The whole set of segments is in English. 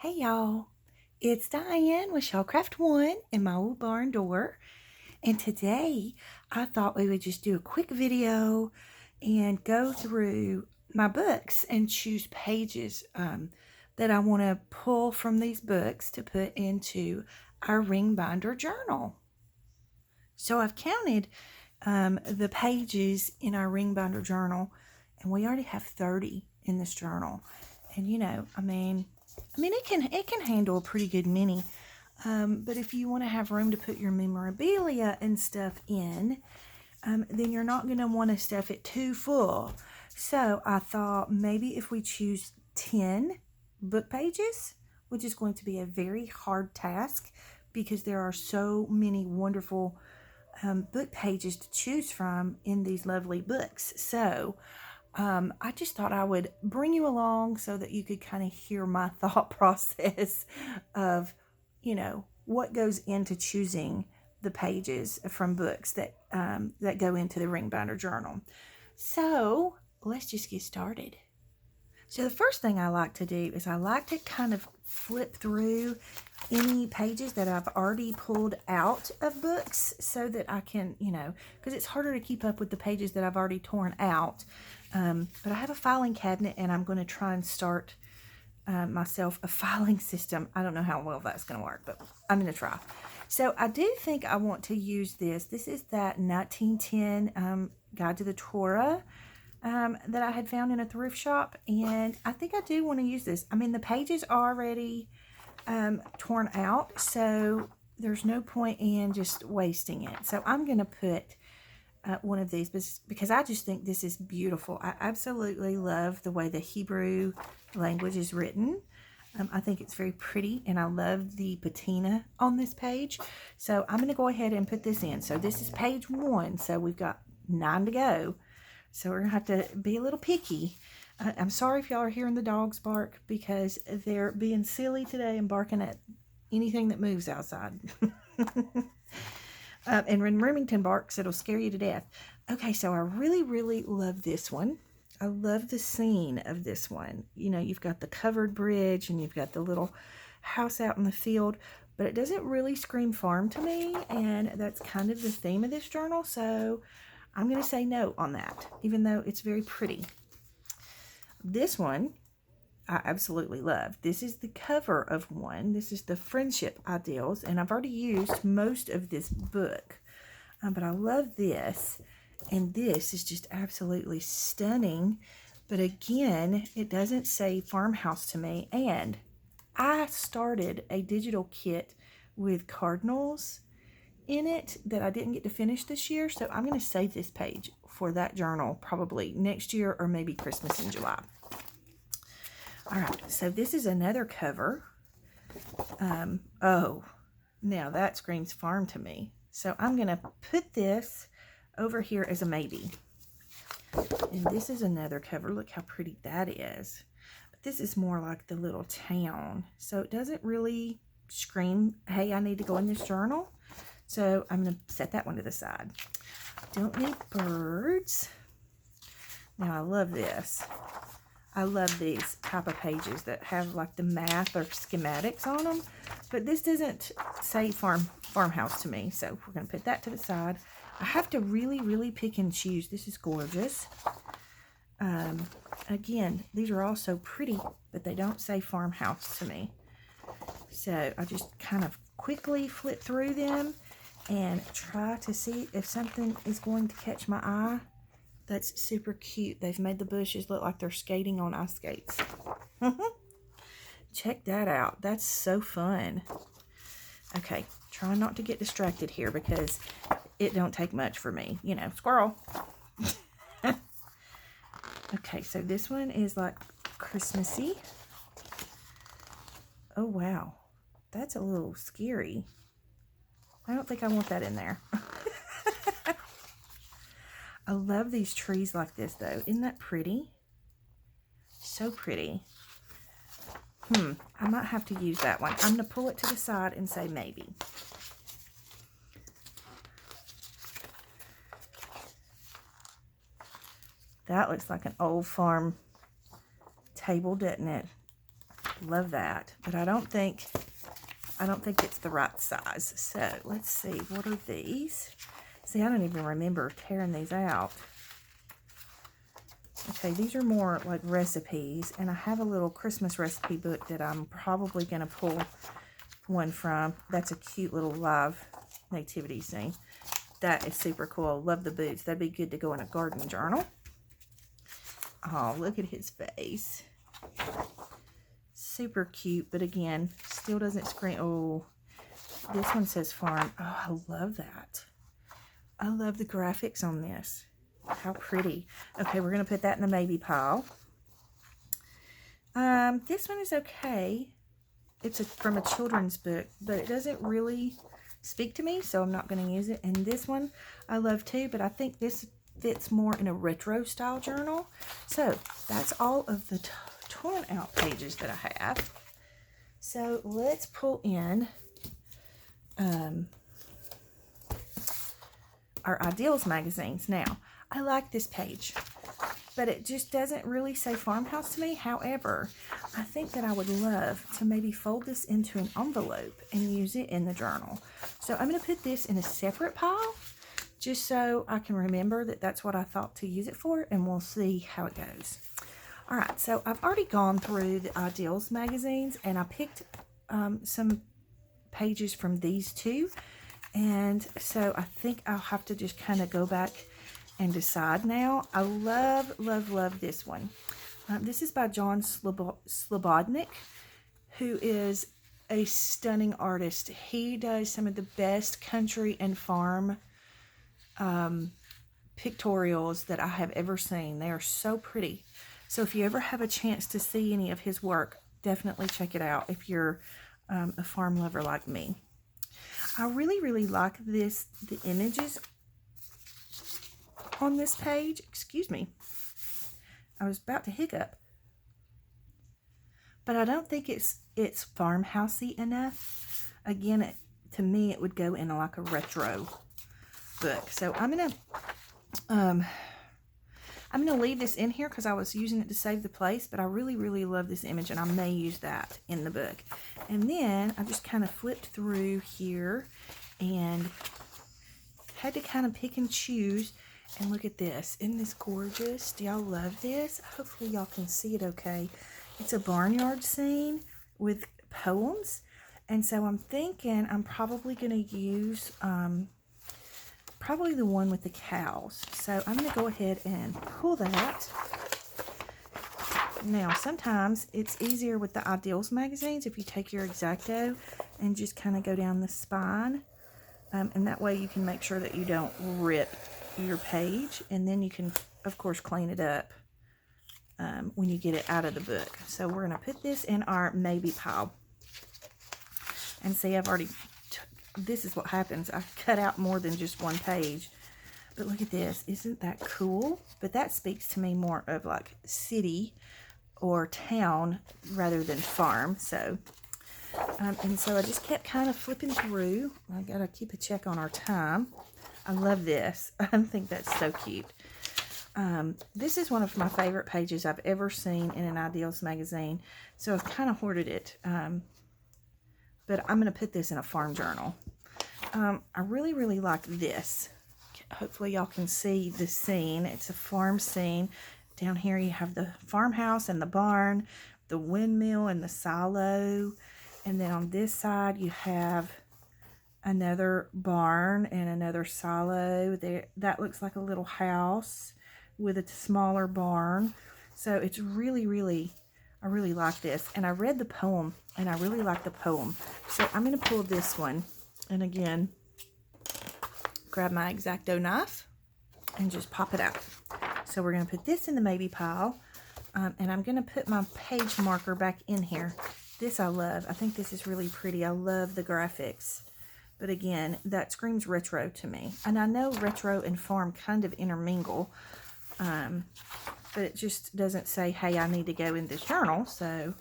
Hey y'all, it's Diane with Shellcraft One in my old barn door, and today I thought we would just do a quick video and go through my books and choose pages that I want to pull from these books to put into our ring binder journal. So I've counted the pages in our ring binder journal, and we already have 30 in this journal. And it can handle a pretty good many. But if you want to have room to put your memorabilia and stuff in, then you're not going to want to stuff it too full. So I thought maybe if we choose 10 book pages, which is going to be a very hard task because there are so many wonderful book pages to choose from in these lovely books. So I just thought I would bring you along so that you could kind of hear my thought process of, what goes into choosing the pages from books that go into the ring binder journal. So let's just get started. So the first thing I like to do is I like to kind of flip through any pages that I've already pulled out of books so that I can, because it's harder to keep up with the pages that I've already torn out. But I have a filing cabinet and I'm going to try and start myself a filing system. I don't know how well that's going to work, but I'm going to try. So I do think I want to use this. This is that 1910 Guide to the Torah that I had found in a thrift shop, and I think I do want to use this. I mean, the pages are already torn out, so there's no point in just wasting it. So I'm going to put one of these because I just think this is beautiful. I absolutely love the way the Hebrew language is written. I think it's very pretty, and I love the patina on this page. So I'm going to go ahead and put this in. So this is page 1, so we've got 9 to go. So we're going to have to be a little picky. I'm sorry if y'all are hearing the dogs bark because they're being silly today and barking at anything that moves outside. And when Remington barks, it'll scare you to death. Okay, so I really, really love this one. I love the scene of this one. You've got the covered bridge and you've got the little house out in the field, but it doesn't really scream farm to me, and that's kind of the theme of this journal, so I'm going to say no on that, even though it's very pretty. This one I absolutely love. This is the cover of one. This is the Friendship Ideals, and I've already used most of this book, but I love this, and this is just absolutely stunning. But again, it doesn't say farmhouse to me, and I started a digital kit with cardinals in it that I didn't get to finish this year, so I'm going to save this page for that journal probably next year or maybe Christmas in July. All right, so this is another cover. Oh, now that screams farm to me. So I'm going to put this over here as a maybe. And this is another cover. Look how pretty that is. But this is more like the little town. So it doesn't really scream, hey, I need to go in this journal. So I'm going to set that one to the side. Don't need birds. Now I love this. I love these type of pages that have like the math or schematics on them. But this doesn't say farmhouse to me. So we're going to put that to the side. I have to really, really pick and choose. This is gorgeous. Again, these are all so pretty, but they don't say farmhouse to me. So I just kind of quickly flip through them and try to see if something is going to catch my eye. That's super cute. They've made the bushes look like they're skating on ice skates. Check that out. That's so fun. Okay, try not to get distracted here because it don't take much for me. Squirrel. Okay, so this one is like Christmassy. Oh, wow. That's a little scary. I don't think I want that in there. I love these trees like this, though. Isn't that pretty? So pretty. I might have to use that one. I'm going to pull it to the side and say maybe. That looks like an old farm table, doesn't it? Love that. But I don't think it's the right size. So let's see. What are these? See, I don't even remember tearing these out. Okay, these are more like recipes, and I have a little Christmas recipe book that I'm probably going to pull one from. That's a cute little live nativity scene. That is super cool. Love the boots. That'd be good to go in a garden journal. Oh, look at his face. Super cute, but again, still doesn't scream. Oh, this one says farm. Oh, I love that. I love the graphics on this. How pretty. Okay, we're going to put that in the maybe pile. This one is okay. It's from a children's book, but it doesn't really speak to me, so I'm not going to use it. And this one I love too, but I think this fits more in a retro style journal. So that's all of the torn out pages that I have. So let's pull in our Ideals magazines. Now, I like this page, but it just doesn't really say farmhouse to me. However, I think that I would love to maybe fold this into an envelope and use it in the journal. So I'm going to put this in a separate pile just so I can remember that that's what I thought to use it for, and we'll see how it goes. All right, so I've already gone through the Ideals magazines, and I picked some pages from these two, and so I think I'll have to just kind of go back and decide now. I love, love, love this one. This is by John Slobodnik, who is a stunning artist. He does some of the best country and farm pictorials that I have ever seen. They are so pretty. So if you ever have a chance to see any of his work, definitely check it out if you're a farm lover like me. I really, really like the images on this page. Excuse me. I was about to hiccup. But I don't think it's farmhousey enough. Again, to me, it would go in like a retro book. So I'm gonna leave this in here because I was using it to save the place, but I really, really love this image, and I may use that in the book. And then I just kind of flipped through here and had to kind of pick and choose. And look at this. Isn't this gorgeous? Do y'all love this? Hopefully y'all can see it okay. It's a barnyard scene with poems. And so I'm thinking I'm probably going to use probably the one with the cows. So I'm going to go ahead and pull that. Now, sometimes it's easier with the Ideals magazines if you take your X-Acto and just kind of go down the spine. And that way you can make sure that you don't rip your page, and then you can of course clean it up when you get it out of the book. So we're going to put this in our maybe pile. And see, I've already this is what happens. I cut out more than just one page. But look at this. Isn't that cool? But that speaks to me more of like city or town rather than farm. So and so I just kept kind of flipping through. I gotta keep a check on our time. I love this. I think that's so cute. This is one of my favorite pages I've ever seen in an Ideals magazine. So I've kind of hoarded it. But I'm going to put this in a farm journal. I really, really like this. Hopefully y'all can see the scene. It's a farm scene. Down here you have the farmhouse and the barn, the windmill and the silo. And then on this side you have another barn and another silo. There, that looks like a little house with a smaller barn. So it's really, really, I really like this. And I read the poem, and I really like the poem. So I'm going to pull this one, and again, grab my X-Acto knife and just pop it out. So we're going to put this in the maybe pile, and I'm going to put my page marker back in here. This I love. I think this is really pretty. I love the graphics. But again, that screams retro to me. And I know retro and farm kind of intermingle. But it just doesn't say, hey, I need to go in this journal. So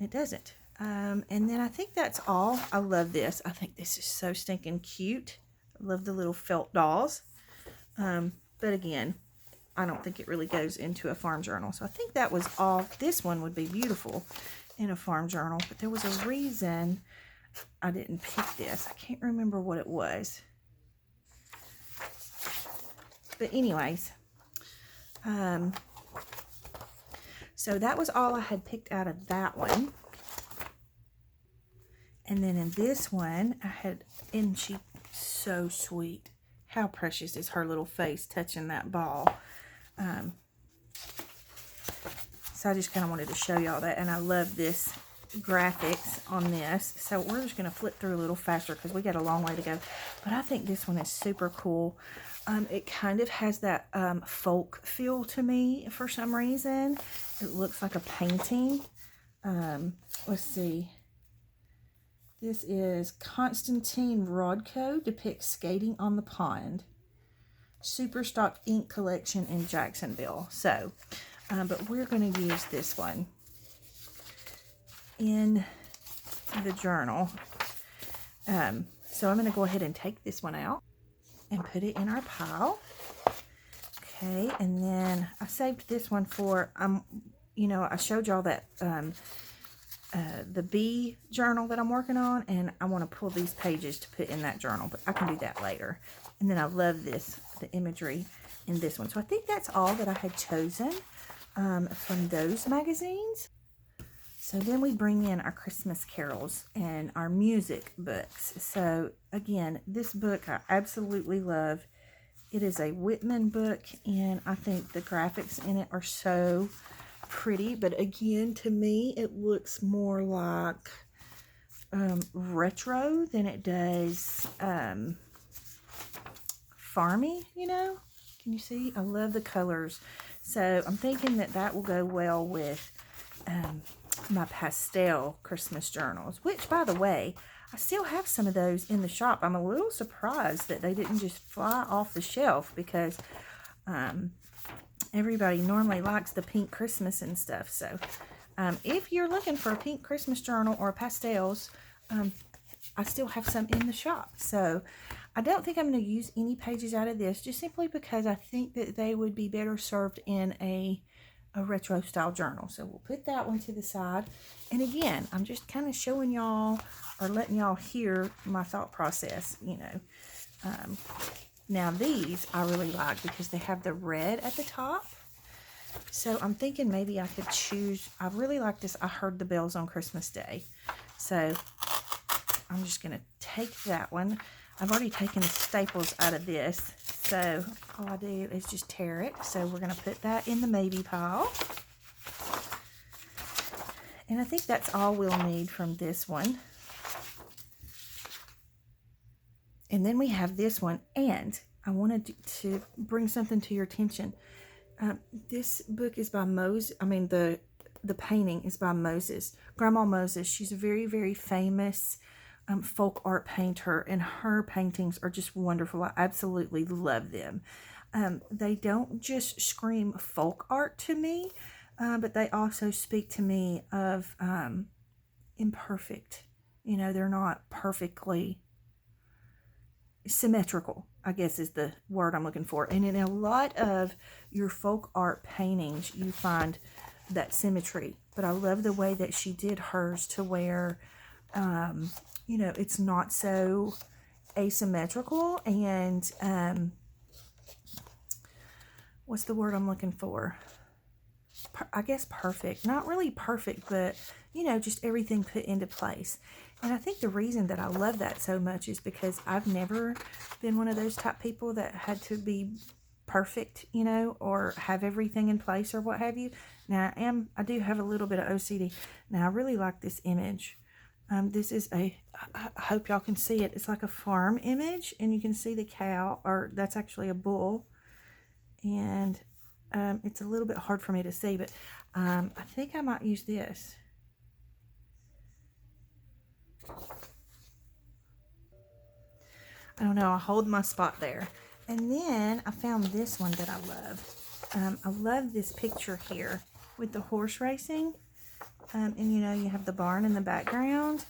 it doesn't. And then I think that's all. I love this. I think this is so stinking cute. I love the little felt dolls. But again, I don't think it really goes into a farm journal. So I think that was all. This one would be beautiful in a farm journal, but there was a reason I didn't pick this. I can't remember what it was. But anyways, so that was all I had picked out of that one. And then in this one, I had, and she's so sweet. How precious is her little face touching that ball. So I just kind of wanted to show y'all that. And I love this graphics on this. So we're just going to flip through a little faster because we got a long way to go. But I think this one is super cool. It kind of has that folk feel to me for some reason. It looks like a painting. Let's see. This is Konstantin Rodko depicts skating on the pond. Superstock ink collection in Jacksonville. So, but we're going to use this one in the journal. So I'm going to go ahead and take this one out and put it in our pile. Okay, and then I saved this one for, you know, I showed y'all that the bee journal that I'm working on, and I want to pull these pages to put in that journal, but I can do that later. And then I love this, the imagery in this one. So I think that's all that I had chosen from those magazines. So then we bring in our Christmas carols and our music books. So again, this book I absolutely love. It is a Whitman book, and I think the graphics in it are so pretty. But again, to me, it looks more like retro than it does farmy, you know? Can you see? I love the colors. So I'm thinking that that will go well with my pastel Christmas journals, which, by the way, I still have some of those in the shop. I'm a little surprised that they didn't just fly off the shelf, because everybody normally likes the pink Christmas and stuff. So if you're looking for a pink Christmas journal or pastels, I still have some in the shop. So I don't think I'm going to use any pages out of this, just simply because I think that they would be better served in a retro style journal. So we'll put that one to the side. And again, I'm just kind of showing y'all, or letting y'all hear my thought process, you know. Now these I really like because they have the red at the top. So I'm thinking maybe I could choose. I really like this I Heard the Bells on Christmas Day. So I'm just going to take that one. I've already taken the staples out of this, so all I do is just tear it. So we're going to put that in the maybe pile. And I think that's all we'll need from this one. And then we have this one, and I wanted to bring something to your attention. This book is by Moses. I mean, the painting is by Moses, Grandma Moses. She's a very, very famous folk art painter, and her paintings are just wonderful. I absolutely love them. They don't just scream folk art to me, but they also speak to me of imperfect. You know, they're not perfectly symmetrical, I guess is the word I'm looking for. And in a lot of your folk art paintings, you find that symmetry. But I love the way that she did hers to where you know, it's not so asymmetrical, and what's the word I'm looking for? I guess perfect. Not really perfect, but, you know, just everything put into place. And I think the reason that I love that so much is because I've never been one of those type people that had to be perfect, you know, or have everything in place or what have you. Now, I do have a little bit of OCD. Now, I really like this image. This is I hope y'all can see it. It's like a farm image, and you can see the cow, or that's actually a bull. And it's a little bit hard for me to see, but I think I might use this. I don't know. I'll hold my spot there. And then I found this one that I love. I love this picture here with the horse racing. And you know, you have the barn in the background.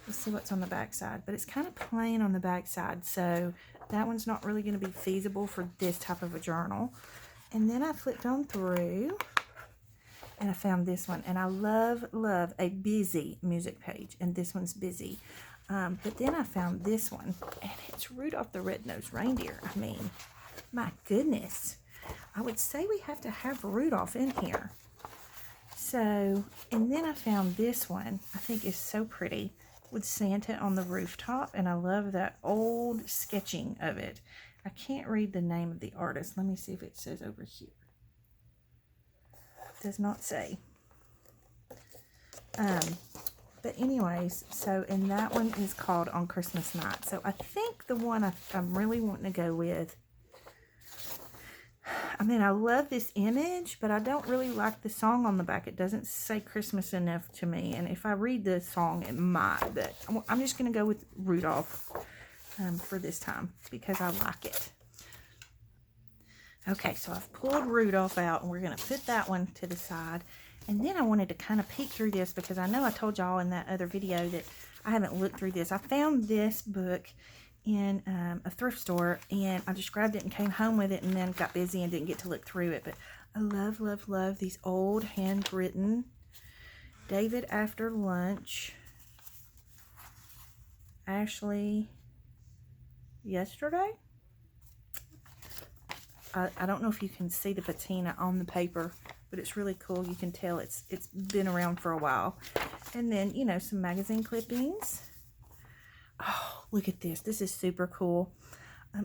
Let's see what's on the back side. But it's kind of plain on the back side, so that one's not really going to be feasible for this type of a journal. And then I flipped on through and I found this one. And I love a busy music page. And this one's busy. But then I found this one. And it's Rudolph the Red-Nosed Reindeer. I mean, my goodness. I would say we have to have Rudolph in here. So, and then I found this one. I think is so pretty. With Santa on the rooftop. And I love that old sketching of it. I can't read the name of the artist. Let me see if it says over here. It does not say. But anyways, so, and that one is called On Christmas Night. So I think the one I'm really wanting to go with, I mean, I love this image, but I don't really like the song on the back. It doesn't say Christmas enough to me. And if I read the song, it might. But I'm just going to go with Rudolph for this time because I like it. Okay, so I've pulled Rudolph out, and we're going to put that one to the side. And then I wanted to kind of peek through this because I know I told y'all in that other video that I haven't looked through this. I found this book in a thrift store, and I just grabbed it and came home with it and then got busy and didn't get to look through it. But I love these old handwritten David After Lunch, Ashley Yesterday. I don't know if you can see the patina on the paper, but it's really cool. You can tell it's been around for a while. And then, you know, some magazine clippings. Oh, look at this. This is super cool.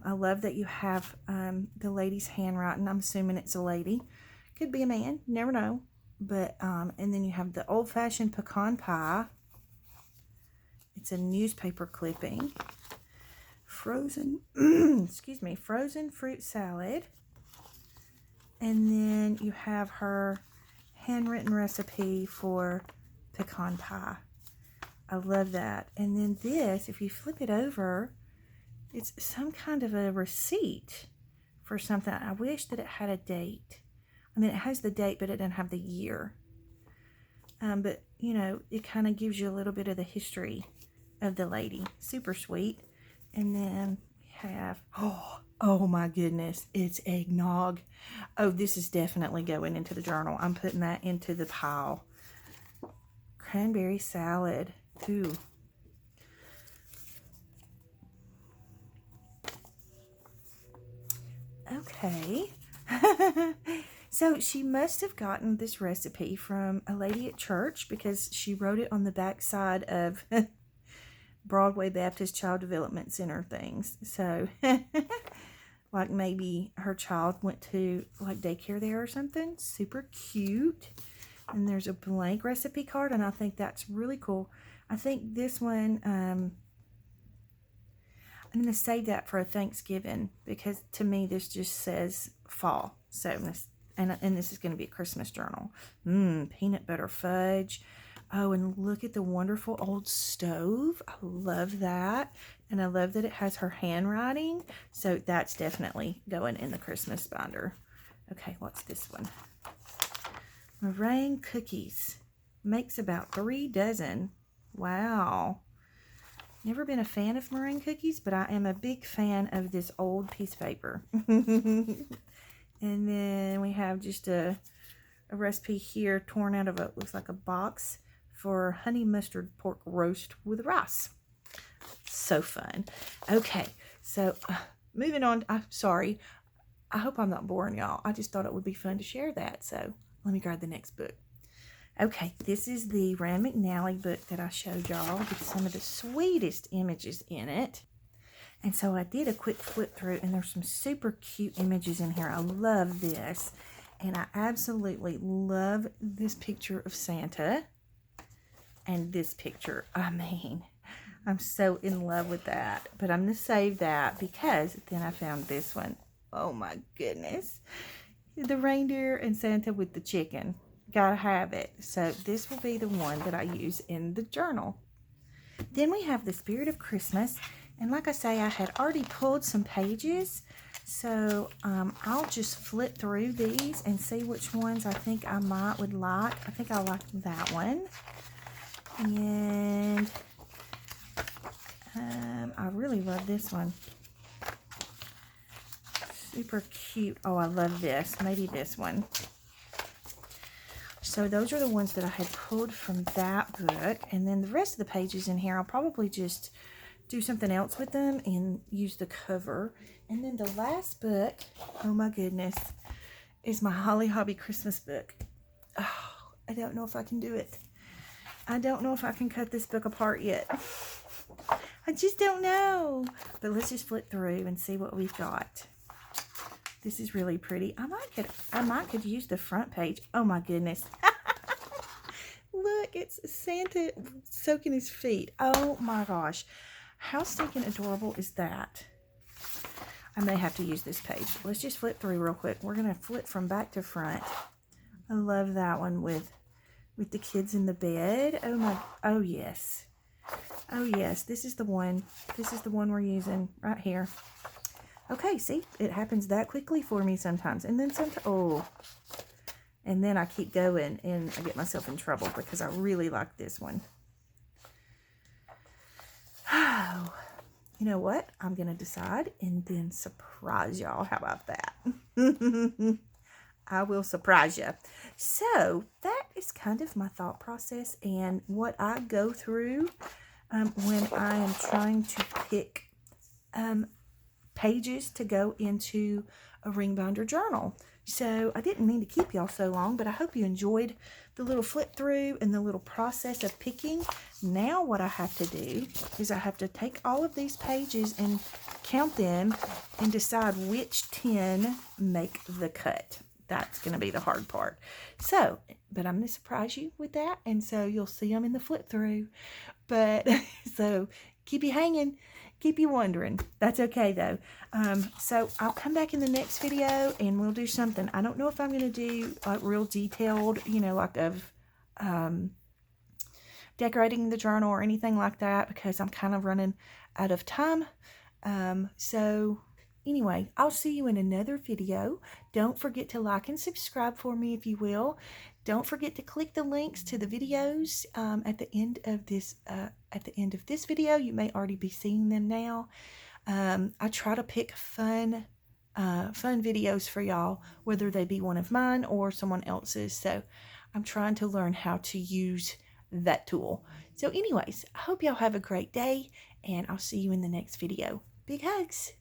I love that you have the lady's handwriting. I'm assuming it's a lady. Could be a man. Never know. But, and then you have the old-fashioned pecan pie. It's a newspaper clipping. Frozen, excuse me, frozen fruit salad. And then you have her handwritten recipe for pecan pie. I love that. And then this, if you flip it over, it's some kind of a receipt for something. I wish that it had a date. I mean, it has the date, but it doesn't have the year. But, you know, it kind of gives you a little bit of the history of the lady. Super sweet. And then we have, oh my goodness, it's eggnog. Oh, this is definitely going into the journal. I'm putting that into the pile. Cranberry salad. Ooh. Okay. So she must have gotten this recipe from a lady at church because she wrote it on the back side of Broadway Baptist Child Development Center things. So, like maybe her child went to like daycare there or something. Super cute. And there's a blank recipe card, and I think that's really cool. I think this one, I'm going to save that for a Thanksgiving because to me this just says fall. So, and this is going to be a Christmas journal. Peanut butter fudge. Oh, and look at the wonderful old stove. I love that. And I love that it has her handwriting. So that's definitely going in the Christmas binder. Okay, what's this one? Meringue Cookies. Makes about 3 dozen. Wow. Never been a fan of meringue cookies, but I am a big fan of this old piece of paper. And then we have just a recipe here torn out of a, looks like a box for honey mustard pork roast with rice. So fun. Okay, so moving on. I'm sorry. I hope I'm not boring y'all. I just thought it would be fun to share that. So let me grab the next book. Okay, this is the Rand McNally book that I showed y'all with some of the sweetest images in it. And so I did a quick flip through, and there's some super cute images in here. I love this. And I absolutely love this picture of Santa. And this picture. I mean, I'm so in love with that. But I'm going to save that because then I found this one. Oh my goodness. The reindeer and Santa with the chicken. Gotta have it. So this will be the one that I use in the journal. Then we have the Spirit of Christmas. And like I say, I had already pulled some pages. So I'll just flip through these and see which ones I think I would like. I think I like that one. And I really love this one. Super cute. Oh, I love this. Maybe this one. So those are the ones that I had pulled from that book. And then the rest of the pages in here, I'll probably just do something else with them and use the cover. And then the last book, oh my goodness, is my Holly Hobby Christmas book. Oh, I don't know if I can do it. I don't know if I can cut this book apart yet. I just don't know. But let's just flip through and see what we've got. This is really pretty. I might could use the front page. Oh my goodness. Look, it's Santa soaking his feet. Oh my gosh. How stinking adorable is that? I may have to use this page. Let's just flip through real quick. We're going to flip from back to front. I love that one with the kids in the bed. Oh yes. Oh yes, this is the one. This is the one we're using right here. Okay, see, it happens that quickly for me sometimes. And then sometimes, oh, and then I keep going and I get myself in trouble because I really like this one. Oh, you know what? I'm going to decide and then surprise y'all. How about that? I will surprise you. So that is kind of my thought process and what I go through when I am trying to pick pages to go into a ring binder journal. So I didn't mean to keep y'all so long, but I hope you enjoyed the little flip through and the little process of picking. Now what I have to do is I have to take all of these pages and count them and decide which 10 make the cut. That's going to be the hard part. So, but I'm going to surprise you with that. And so you'll see them in the flip through. But so keep you hanging. Keep you wondering. That's okay though. So I'll come back in the next video and we'll do something. I don't know if I'm going to do like real detailed, you know, like of decorating the journal or anything like that because I'm kind of running out of time. So anyway, I'll see you in another video. Don't forget to like and subscribe for me if you will. Don't forget to click the links to the videos at the end of this video. You may already be seeing them now. I try to pick fun videos for y'all, whether they be one of mine or someone else's. So I'm trying to learn how to use that tool. So anyways, I hope y'all have a great day and I'll see you in the next video. Big hugs.